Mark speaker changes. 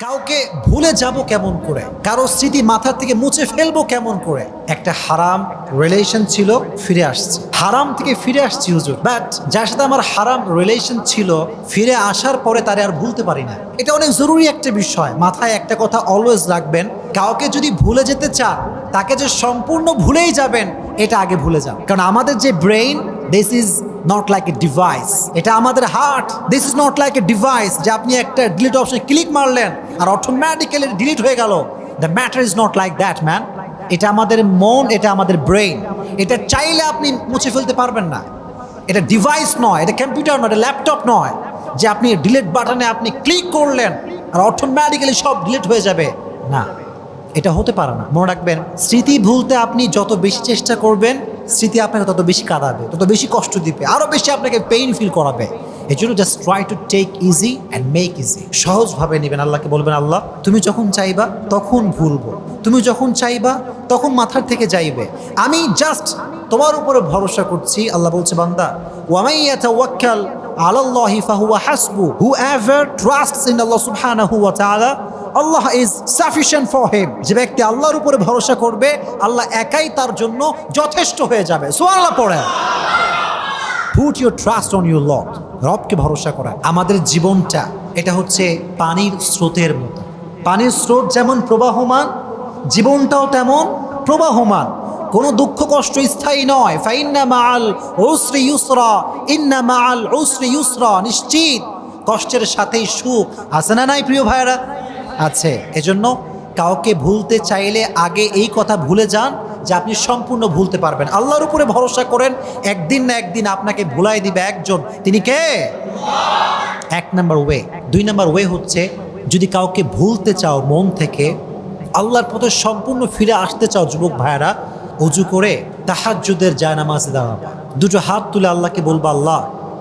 Speaker 1: কাউকে ভুলে যাব কেমন করে, কারো স্মৃতি মাথা থেকে মুছে ফেলবো কেমন করে। একটা হারাম রিলেশন ছিল, ফিরে আসছে, হারাম থেকে ফিরে আসছি হুজুর, বাট যার সাথে আমার হারাম রিলেশন ছিল ফিরে আসার পরে তারে আর ভুলতে পারি না। এটা অনেক জরুরি একটা বিষয়, মাথায় একটা কথা অলওয়েজ রাখবেন, কাউকে যদি ভুলে যেতে চান তাকে যে সম্পূর্ণ ভুলেই যাবেন এটা আগে ভুলে যান। কারণ আমাদের যে brain, this is not like a device, এটা আমাদের heart, this is not like a device যে আপনি একটা ডিলিট অপশনে ক্লিক মারলেন আর অটোমেটিক্যালি ডিলিট হয়ে গেল। The matter is not like that man. এটা আমাদের মন, এটা আমাদের ব্রেইন, এটা চাইলে আপনি মুছে ফেলতে পারবেন না। এটা ডিভাইস নয়, এটা কম্পিউটার নয়, এটা ল্যাপটপ নয় যে আপনি ডিলিট বাটনে আপনি ক্লিক করলেন আর অটোমেটিক্যালি সব ডিলিট হয়ে যাবে, না, এটা হতে পারে না। মনে রাখবেন, স্মৃতি ভুলতে আপনি যত বেশি চেষ্টা করবেন স্মৃতি আপনাকে তত বেশি কাঁদাবে, তত বেশি কষ্ট দিবে, আরো বেশি আপনাকে পেইন ফিল করাবে। এই জন্য just try to take easy and make easy. সহজভাবে নেবেন, আল্লাহকে বলবেন, আল্লাহ তুমি যখন চাইবা তখন ভুলবো, তুমি যখন চাইবা তখন মাথার থেকে যাইবে, আমি জাস্ট তোমার উপরে ভরসা করছি। আল্লাহ বলছে, বান্দা ওয়ামাই ইয়াতাওয়াক্কাল আলাল্লাহি ফাহুয়া হাসবু, whoever trusts in Allah subhanahu wa ta'ala, Allah is sufficient for him। যে ব্যক্তি আল্লাহর উপরে ভরসা করবে আল্লাহ একাই তার জন্য যথেষ্ট হয়ে যাবে। সুবহানাল্লাহ পড়ে। Put your trust on your Lord। রবকে ভরসা করা। আমাদের জীবনটা এটা হচ্ছে পানির স্রোতের মতো। পানির স্রোত যেমন প্রবাহমান, জীবনটাও তেমন প্রবাহমান। কোনো দুঃখ কষ্ট স্থায়ী নয়। ফাইন্না মাআল উসরি ইউসরা, ইন্না মাআল উসরি ইউসরা। নিশ্চিত কষ্টের সাথেই সুখ আছে না নাই প্রিয় ভাইরা? আছে। এজন্য কাউকে ভুলতে চাইলে আগে এই কথা ভুলে যান যে আপনি সম্পূর্ণ ভুলতে পারবেন। আল্লাহর উপরে ভরসা করেন, একদিন না একদিন আপনাকে ভুলাই দিবে একজন, তিনি কে? এক নাম্বার ওয়ে। দুই নাম্বার ওয়ে হচ্ছে, যদি কাউকে ভুলতে চাও মন থেকে, আল্লাহর পথে সম্পূর্ণ ফিরে আসতে চাও যুবক ভাইয়েরা, অজু করে তাহাজ্জুদের জায়নামাজে দাঁড়াবা, দুটো হাত তুলে আল্লাহকে বলবা, আল্লাহ